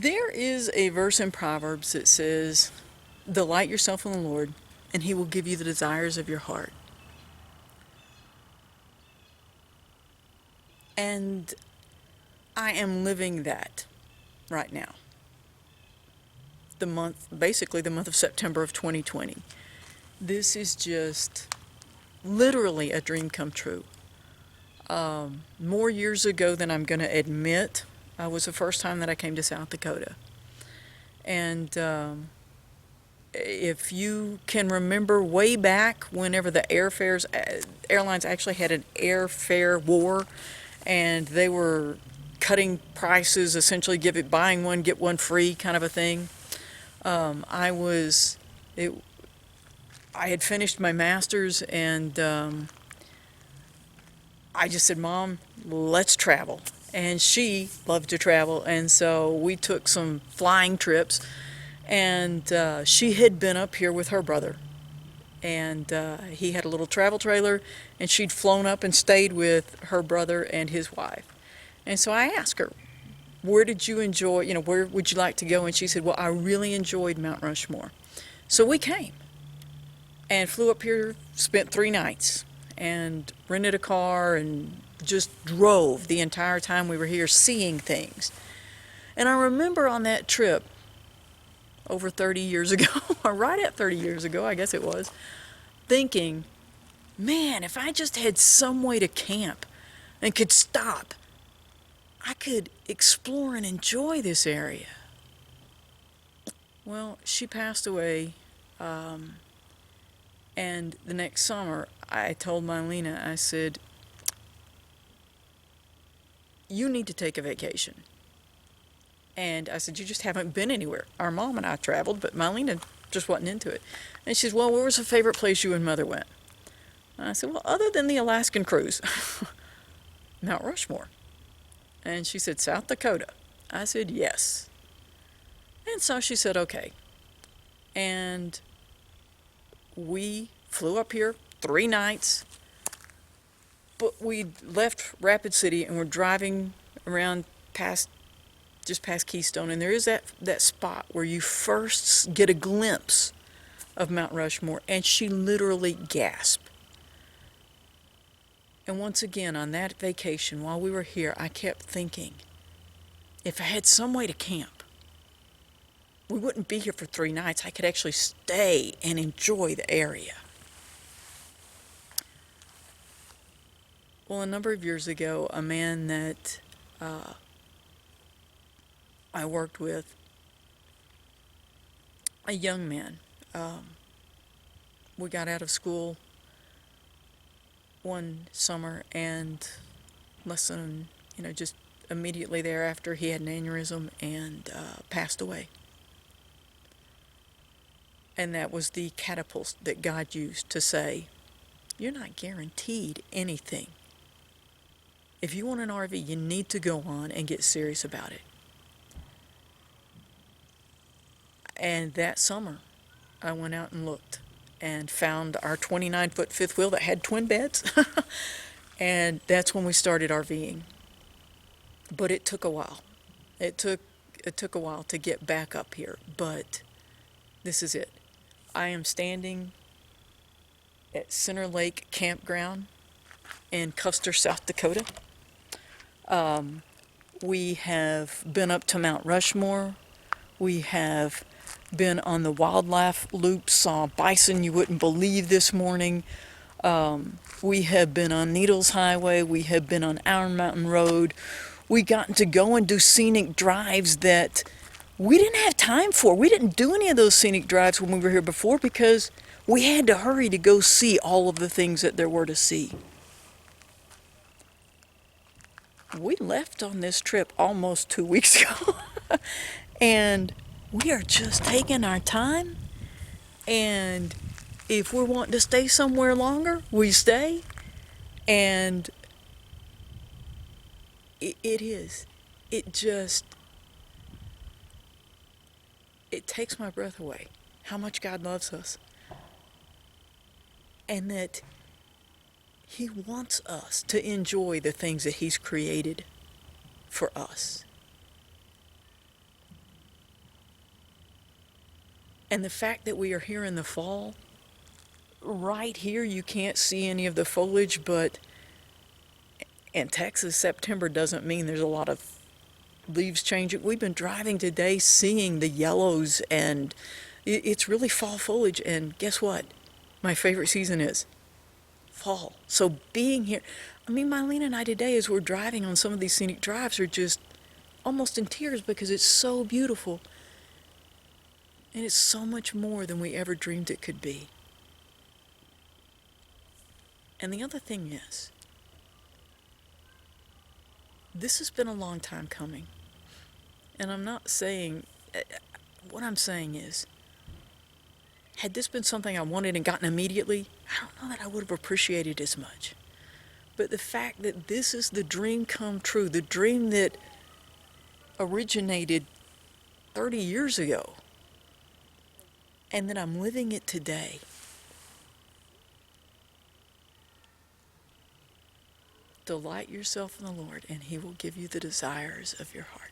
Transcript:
There is a verse in Proverbs that says, delight yourself in the Lord, and He will give you the desires of your heart. And I am living that right now. Basically the month of September of 2020. This is just literally a dream come true. More years ago than I'm going to admit, was the first time that I came to South Dakota. And if you can remember way back whenever the airlines actually had an airfare war, and they were cutting prices, essentially buying one, get one free kind of a thing. I had finished my master's, and I just said, Mom, let's travel. And she loved to travel, and so we took some flying trips, and she had been up here with her brother. And he had a little travel trailer, and she'd flown up and stayed with her brother and his wife. And so I asked her, where did you enjoy, where would you like to go? And she said, well, I really enjoyed Mount Rushmore. So we came and flew up here, spent 3 nights, and rented a car and just drove the entire time we were here, seeing things. And I remember on that trip, over 30 years ago, or right at 30 years ago, I guess it was, thinking, man, if I just had some way to camp and could stop, I could explore and enjoy this area. Well, she passed away, and the next summer I told Mylena, I said, you need to take a vacation. And I said, you just haven't been anywhere. Our mom and I traveled, but Mylena just wasn't into it. And she said, well, where was the favorite place you and Mother went? And I said, well, other than the Alaskan cruise, Mount Rushmore. And she said, South Dakota. I said, yes. And so she said, okay. And we flew up here 3 nights, but we left Rapid City and we're driving around just past Keystone, and there is that spot where you first get a glimpse of Mount Rushmore, and she literally gasped. And once again, on that vacation, while we were here, I kept thinking, if I had some way to camp, we wouldn't be here for 3 nights. I could actually stay and enjoy the area. Well, a number of years ago, a man that I worked with, a young man, we got out of school one summer, and just immediately thereafter, he had an aneurysm and passed away. And that was the catapult that God used to say, you're not guaranteed anything. If you want an RV, you need to go on and get serious about it. And that summer, I went out and looked and found our 29-foot fifth wheel that had twin beds. And that's when we started RVing. But it took a while. It took a while to get back up here, but this is it. I am standing at Center Lake Campground in Custer, South Dakota. We have been up to Mount Rushmore. We have been on the wildlife loop, saw bison you wouldn't believe this morning. We have been on Needles Highway. We have been on Iron Mountain Road. We gotten to go and do scenic drives that we didn't have time for. We didn't do any of those scenic drives when we were here before because we had to hurry to go see all of the things that there were to see. We left on this trip almost 2 weeks ago. And we are just taking our time. And if we're wanting to stay somewhere longer, we stay. And it takes my breath away how much God loves us, and that He wants us to enjoy the things that He's created for us. And the fact that we are here in the fall, right here, you can't see any of the foliage, but in Texas, September doesn't mean there's a lot of leaves changing. We've been driving today seeing the yellows, and it's really fall foliage. And guess what? My favorite season is fall. So being here, I mean, Mylene and I today, as we're driving on some of these scenic drives, are just almost in tears because it's so beautiful. And it's so much more than we ever dreamed it could be. And the other thing is, this has been a long time coming. And I'm not saying, what I'm saying is, had this been something I wanted and gotten immediately, I don't know that I would have appreciated as much. But the fact that this is the dream come true, the dream that originated 30 years ago, and that I'm living it today. Delight yourself in the Lord, and He will give you the desires of your heart.